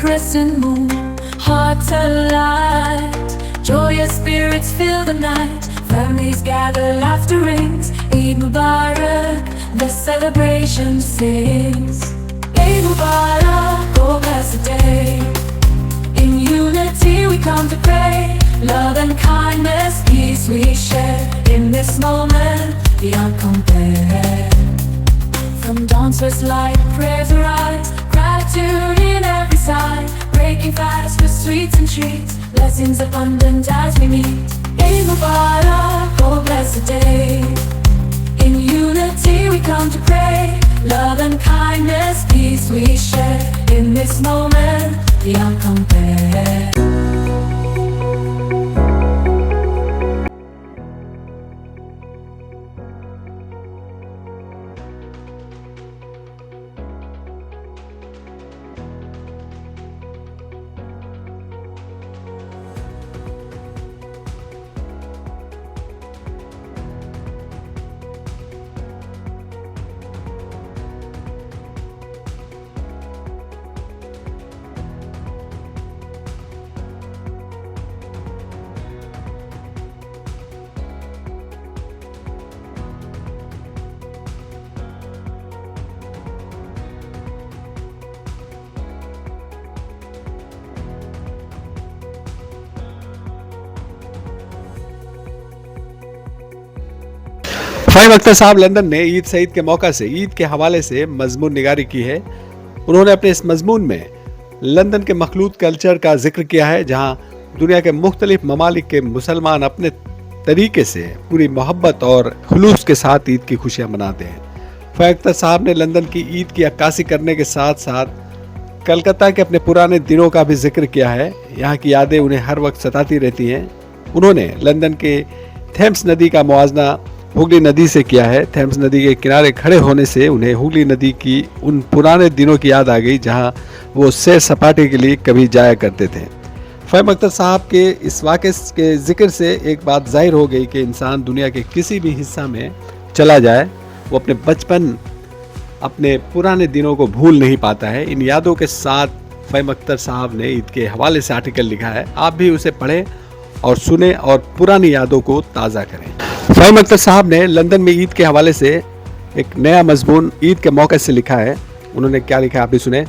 crescent moon, hearts alight, joyous spirits fill the night. Families gather, laughter rings. Eid Mubarak, the celebration sings. Eid Mubarak, oh blessed day. In unity we come to pray. Love and kindness, peace we share. In this moment, beyond compare. From dawn's first light, prayers arise. Gratitude in every side. Breaking fast with sweets and treats. Blessings abundant as we meet. Eid Mubarak, oh blessed day. In unity we come to pray. Love and kindness, peace we share. In this moment, beyond compare. Faheem Akhtar साहब London ने ईद सईद के मौका से ईद के हवाले से मजमून निगारी की है। उन्होंने अपने इस मजमून में लंदन के मखलूत कल्चर का जिक्र किया है, जहां दुनिया के मुख्तलिफ ममालिक के मुसलमान अपने तरीके से पूरी मोहब्बत और खुलूस के साथ ईद की खुशियां मनाते हैं। फ़हीम अख्तर साहब ने लंदन की ईद की अक्कासी करने के साथ साथ कलकत्ता के अपने पुराने दिनों का भी जिक्र किया है। यहाँ की यादें उन्हें हर वक्त सताती रहती हैं। उन्होंने लंदन के थेम्स नदी का मुआवजा हुगली नदी से किया है। थेम्स नदी के किनारे खड़े होने से उन्हें हुगली नदी की उन पुराने दिनों की याद आ गई, जहां वो सैर सपाटे के लिए कभी जाया करते थे। फ़हीम अख्तर साहब के इस वाक़े के जिक्र से एक बात जाहिर हो गई कि इंसान दुनिया के किसी भी हिस्सा में चला जाए, वो अपने बचपन, अपने पुराने दिनों को भूल नहीं पाता है। इन यादों के साथ फ़हीम अख्तर साहब ने ईद के हवाले से आर्टिकल लिखा है। आप भी उसे पढ़ें और सुने और पुरानी यादों को ताज़ा करें। फ़हीम अख्तर साहब ने लंदन में ईद के हवाले से एक नया मजमून ईद के मौके से लिखा है। उन्होंने क्या लिखा है आप भी सुने।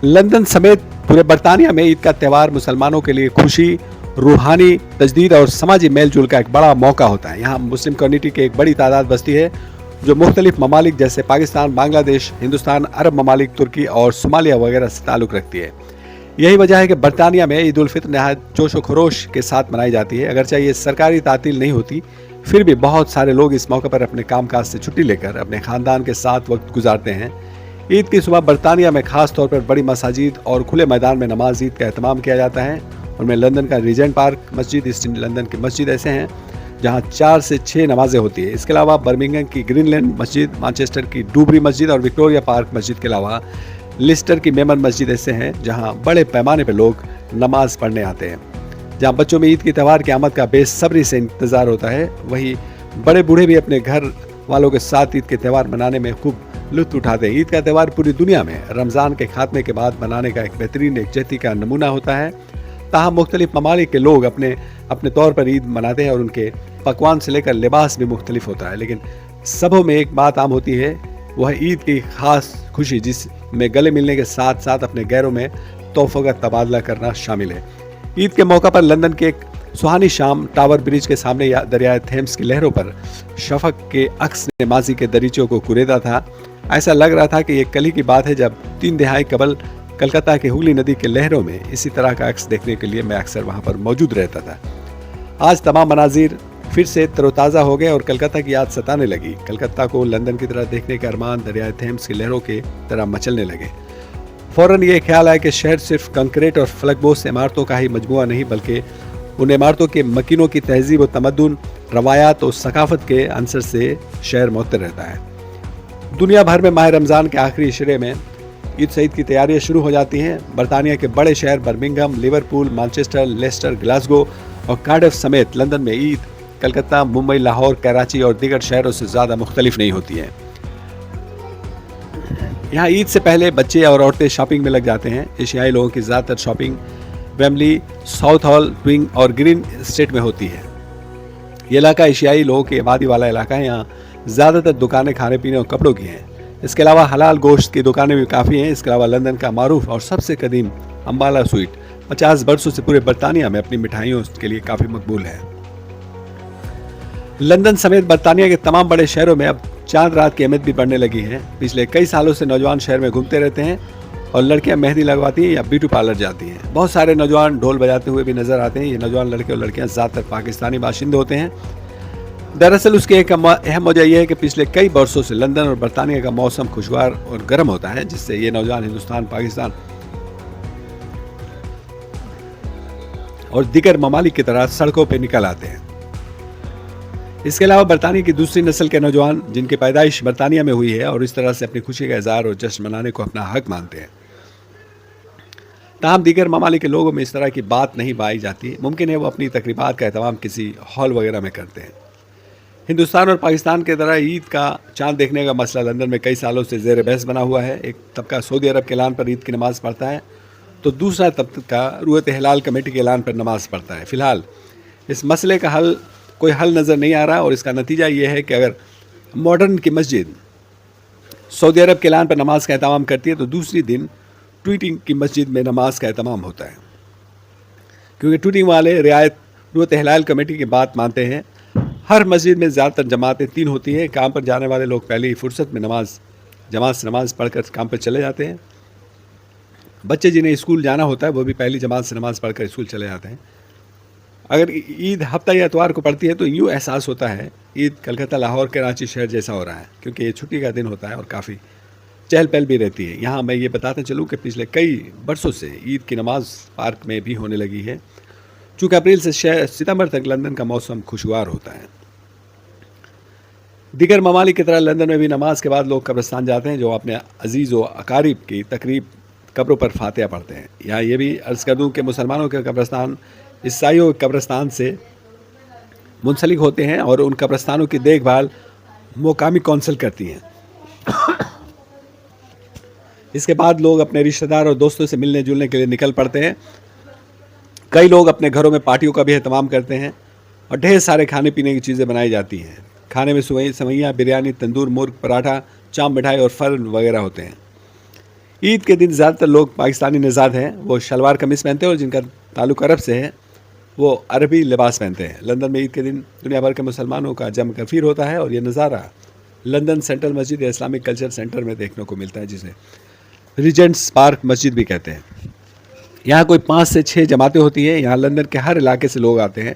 लंदन समेत पूरे बरतानिया में ईद का त्यौहार मुसलमानों के लिए खुशी, रूहानी तजदीद और समाजी मेल जोल का एक बड़ा मौका होता है। यहाँ मुस्लिम कम्युनिटी की एक बड़ी तादाद बसती है, जो मुख्तलिफ ममालिक जैसे पाकिस्तान, बांग्लादेश, हिंदुस्तान, अरब ममालिक, तुर्की और सोमालिया वगैरह से ताल्लुक़ रखती है। यही वजह है कि बरतानिया में ईद उल फित्र नहायत जोश व खरोश के साथ मनाई जाती है। अगरचे ये सरकारी तातील नहीं होती, फिर भी बहुत सारे लोग इस मौके पर अपने कामकाज से छुट्टी लेकर अपने ख़ानदान के साथ वक्त गुजारते हैं। ईद की सुबह बरतानिया में ख़ास तौर पर बड़ी मसाजिद और खुले मैदान में नमाज ईद का एहतमाम किया जाता है। उनमें लंदन का रीजेंट पार्क मस्जिद, ईस्ट लंदन की मस्जिद ऐसे हैं जहां 4 से 6 नमाजें होती है। इसके अलावा बर्मिंघम की ग्रीनलैंड मस्जिद, मैनचेस्टर की डूबरी मस्जिद और विक्टोरिया पार्क मस्जिद के अलावा लिस्टर की मेमन मस्जिद ऐसे हैं जहां बड़े पैमाने पर लोग नमाज पढ़ने आते हैं। जहां बच्चों में ईद की त्यौहार की आमद का बेसब्री से इंतज़ार होता है, वहीं बड़े बूढ़े भी अपने घर वालों के साथ ईद के त्यौहार मनाने में खूब लुत्फ उठाते हैं। ईद का त्यौहार पूरी दुनिया में रमज़ान के खात्मे के बाद मनाने का एक बेहतरीन यकजहती का नमूना होता है। ताहम मुख्तलिफ ममालिक के लोग अपने अपने तौर पर ईद मनाते हैं और उनके पकवान से लेकर लिबास भी मुख्तलिफ होता है, लेकिन सबों में एक बात आम होती है, वह ईद की ख़ास खुशी जिसमें गले मिलने के साथ साथ अपने गैरों में तोहफ़ों का तबादला करना शामिल है। ईद के मौका पर लंदन के एक सुहानी शाम टावर ब्रिज के सामने दरियाए थेम्स की लहरों पर शफक के अक्स ने माजी के दरीचों को कुरेदा था। ऐसा लग रहा था कि ये कल ही की बात है जब 3 दहाई कबल कलकत्ता के हुगली नदी के लहरों में इसी तरह का अक्स देखने के लिए मैं अक्सर वहाँ पर मौजूद रहता था। आज तमाम मनाजिर फिर से तरोताज़ा हो गए और कलकत्ता की याद सताने लगी। कलकत्ता को लंदन की तरह देखने के अरमान दरियाए थेम्स की लहरों के तरह मचलने लगे। फ़ौरन ये ख्याल आया कि शहर सिर्फ कंक्रीट और फलकबोस इमारतों का ही मजमुआ नहीं, बल्कि उन इमारतों के मकीनों की तहजीब व तमद्दुन, रवायात और सकाफत के अंसर से शहर मुअत्तर रहता है। दुनिया भर में माह रमज़ान के आखिरी इशरे में ईद सईद की तैयारियां शुरू हो जाती हैं। बरतानिया के बड़े शहर Birmingham, Liverpool, Manchester, Leicester, Glasgow और कार्डिफ समेत लंदन में ईद कलकत्ता, मुंबई, लाहौर, कराची और दीगर शहरों से ज़्यादा मुख्तलिफ नहीं होती है। यहाँ ईद से पहले बच्चे और औरतें शॉपिंग में लग जाते हैं। एशियाई लोगों की ज़्यादातर शॉपिंग वेम्बली, साउथ हॉल, ट्विंग और ग्रीन स्टेट में होती है। ये इलाका एशियाई लोगों की आबादी वाला इलाका है। यहाँ ज़्यादातर दुकानें खाने पीने और कपड़ों की हैं। इसके अलावा हलाल गोश्त की दुकानें भी काफ़ी हैं। इसके अलावा लंदन का मारूफ और सबसे कदीम अम्बाला स्वीट 50 वर्षों से पूरे बरतानिया में अपनी मिठाइयों के लिए काफ़ी मकबूल है। लंदन समेत बरतानिया के तमाम बड़े शहरों में अब चांद रात की अहमियत भी बढ़ने लगी है। पिछले कई सालों से नौजवान शहर में घूमते रहते हैं और लड़कियां मेहंदी लगवाती हैं या ब्यूटी पार्लर जाती हैं। बहुत सारे नौजवान ढोल बजाते हुए भी नजर आते हैं। ये नौजवान लड़के और लड़कियां ज़्यादातर पाकिस्तानी बाशिंदे होते हैं। दरअसल उसकी एक अहम वजह यह है कि पिछले कई वर्षों से लंदन और बरतानिया का मौसम खुशगवार और गर्म होता है, जिससे ये नौजवान हिंदुस्तान, पाकिस्तान और दीगर ममालिक की तरह सड़कों पर निकल आते हैं। इसके अलावा बरतानिया की दूसरी नस्ल के नौजवान जिनकी पैदाइश बरतानिया में हुई है और इस तरह से अपनी खुशी का इजहार और जश्न मनाने को अपना हक मानते हैं। ताहम दीगर ममालिक के लोगों में इस तरह की बात नहीं पाई जाती। मुमकिन है वो अपनी तकरीबात का एहतमाम किसी हॉल वगैरह में करते हैं। हिंदुस्तान और पाकिस्तान की तरह ईद का चांद देखने का मसला लंदन में कई सालों से ज़ेर बहस बना हुआ है। एक तबका सऊदी अरब के ऐलान पर ईद की नमाज़ पढ़ता है तो दूसरा तबका रुयत हिलाल कमेटी के ऐलान पर नमाज़ पढ़ता है। फ़िलहाल इस मसले का कोई हल नज़र नहीं आ रहा और इसका नतीजा ये है कि अगर मॉडर्न की मस्जिद सऊदी अरब के ऐलान पर नमाज का एहतमाम करती है तो दूसरी दिन ट्वीटिंग की मस्जिद में नमाज का एहतमाम होता है, क्योंकि ट्वीटिंग वाले रियायत रुयत हिलाल कमेटी की बात मानते हैं। हर मस्जिद में ज़्यादातर जमातें 3 होती हैं। काम पर जाने वाले लोग पहली फुर्सत में जमात से नमाज़ पढ़कर काम पर चले जाते हैं। बच्चे जिन्हें स्कूल जाना होता है वो भी पहली जमात से नमाज़ पढ़कर स्कूल चले जाते हैं। अगर ईद हफ्ता या इतवार को पड़ती है तो यूँ एहसास होता है ईद कलकत्ता, लाहौर, कराची शहर जैसा हो रहा है, क्योंकि ये छुट्टी का दिन होता है और काफ़ी चहल पहल भी रहती है। यहाँ मैं ये बताते चलूँ कि पिछले कई वर्षों से ईद की नमाज पार्क में भी होने लगी है। चूँकि अप्रैल से सितंबर तक लंदन का मौसम खुशगवार होता है। दीगर ममालिक की तरह लंदन में भी नमाज के बाद लोग कब्रिस्तान जाते हैं, जो अपने अजीज़ व अकारीब की तकरीब कब्रों पर फातिहा पढ़ते हैं। यहाँ ये भी अर्ज़ कर दूँ कि मुसलमानों के कब्रिस्तान ईसाइयों के कब्रिस्तान से मुंसलिक होते हैं और उन कब्रिस्तानों की देखभाल मुकामी कौंसिल करती हैं। इसके बाद लोग अपने रिश्तेदार और दोस्तों से मिलने जुलने के लिए निकल पड़ते हैं। कई लोग अपने घरों में पार्टियों का भी एहतमाम करते हैं और ढेर सारे खाने पीने की चीज़ें बनाई जाती हैं। खाने में सेवइयाँ, बिरयानी, तंदूर मुर्ग, पराठा, चाम, मिठाई और फल वगैरह होते हैं। ईद के दिन ज़्यादातर लोग पाकिस्तानी नज़ाद हैं, वो शलवार कमीज़ पहनते हैं और जिनका ताल्लुक़ अरब से है वो अरबी लिबास पहनते हैं। लंदन में ईद के दिन दुनिया भर के मुसलमानों का जम कफ़ीर होता है और ये नज़ारा लंदन सेंट्रल मस्जिद या इस्लामिक कल्चर सेंटर में देखने को मिलता है, जिसे रीजेंट्स पार्क मस्जिद भी कहते हैं। यहाँ कोई 5 से 6 जमातें होती हैं। यहाँ लंदन के हर इलाके से लोग आते हैं।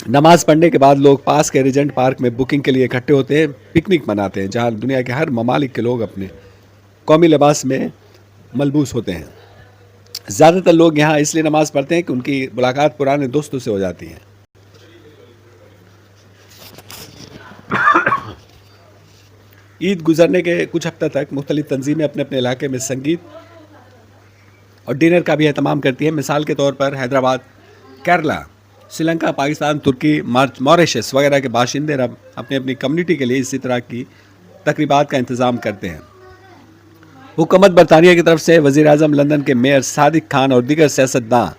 नमाज़ पढ़ने के बाद लोग पास के रीजेंट पार्क में बुकिंग के लिए इकट्ठे होते हैं, पिकनिक मनाते हैं, जहाँ दुनिया के हर ममालिक के लोग अपने कौमी लिबास में मलबूस होते हैं। ज़्यादातर लोग यहाँ इसलिए नमाज़ पढ़ते हैं कि उनकी मुलाकात पुराने दोस्तों से हो जाती है। ईद गुजरने के कुछ हफ्ते तक मुख्तलिफ तंजीमें अपने अपने इलाके में संगीत और डिनर का भी एहतमाम करती है। मिसाल के तौर पर हैदराबाद, केरला, श्रीलंका, पाकिस्तान, तुर्की, मॉरिशस वगैरह के बाशिंदे अब अपनी अपनी कम्युनिटी के लिए इसी तरह की तकरीबात का इंतज़ाम करते हैं। हुकूमत बरतानिया की तरफ से वज़ीर आज़म लंदन के मेयर सादिक खान और दीगर सियासतदान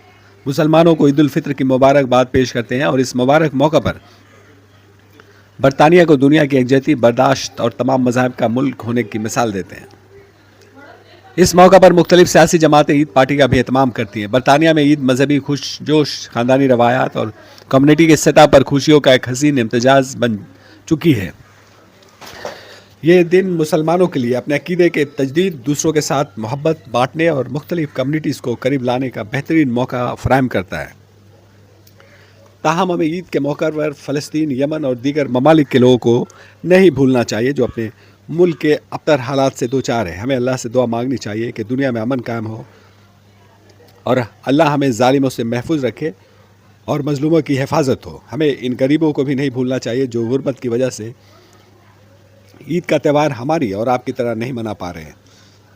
मुसलमानों को ईद उल फित्र की मुबारकबाद पेश करते हैं और इस मुबारक मौका पर बरतानिया को दुनिया की यकजहती, बर्दाश्त और तमाम मज़ाहब का मुल्क होने की मिसाल देते हैं। इस मौका पर मुख्तलिफ सियासी जमातें ईद पार्टी का भी एहतमाम करती हैं। बरतानिया में ईद मजहबी खुश जोश, ख़ानदानी रवायात और कम्युनिटी के सतह पर खुशियों का एक हसीन इम्तजाज बन चुकी है। ये दिन मुसलमानों के लिए अपने अकीदे के तजदीद, दूसरों के साथ मोहब्बत बांटने और मुख्तलिफ कम्युनिटीज़ को करीब लाने का बेहतरीन मौका फराहम करता है। ताहम हमें ईद के मौका पर फ़लस्तीन, यमन और दीगर ममालिक के लोगों को नहीं भूलना चाहिए जो अपने मुल्क के अबतर हालात से दो चार है। हमें अल्लाह से दुआ मांगनी चाहिए कि दुनिया में अमन कायम हो और अल्लाह हमें ज़ालिमों से महफूज रखे और मज़लूमों की हिफाजत हो। हमें इन गरीबों को भी नहीं भूलना चाहिए जो गुर्बत की वजह से ईद का त्यौहार हमारी और आपकी तरह नहीं मना पा रहे हैं।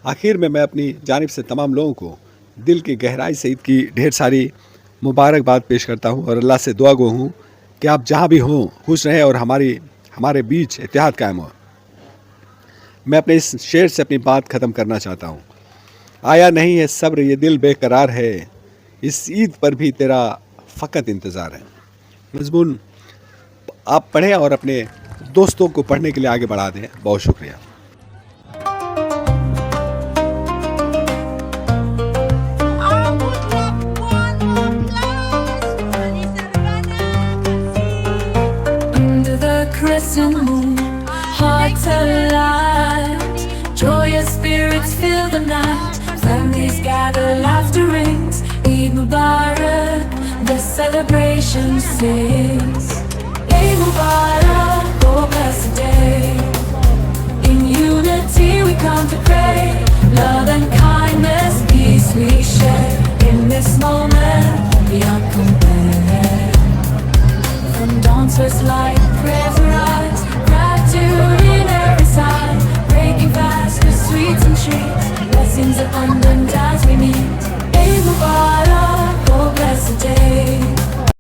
आखिर में मैं अपनी जानिब से तमाम लोगों को दिल की गहराई से ईद की ढेर सारी मुबारकबाद पेश करता हूँ और अल्लाह से दुआ गो हूँ कि आप जहाँ भी हों खुश रहें और हमारे बीच इत्तेहाद कायम हो। मैं अपने इस शेर से अपनी बात ख़त्म करना चाहता हूँ। आया नहीं है सब्र, ये दिल बेकरार है, इस ईद पर भी तेरा फ़कत इंतज़ार है। मज़मून आप पढ़ें और अपने दोस्तों को पढ़ने के लिए आगे बढ़ा दें। बहुत शुक्रिया। I would love one more glass for Lisa Vanessa. Under the crescent moon, hearts alight, joyous spirits fill the night. Families gather, laughter rings. Eid Mubarak, the celebration sings. Eid Mubarak, oh blessed day. In unity we come to pray. Love and kindness, peace we share. In this moment, beyond compare. From dawn's first light, prayers arise, gratitude in every side, breaking fast with sweets and treats, blessings abundant as we meet.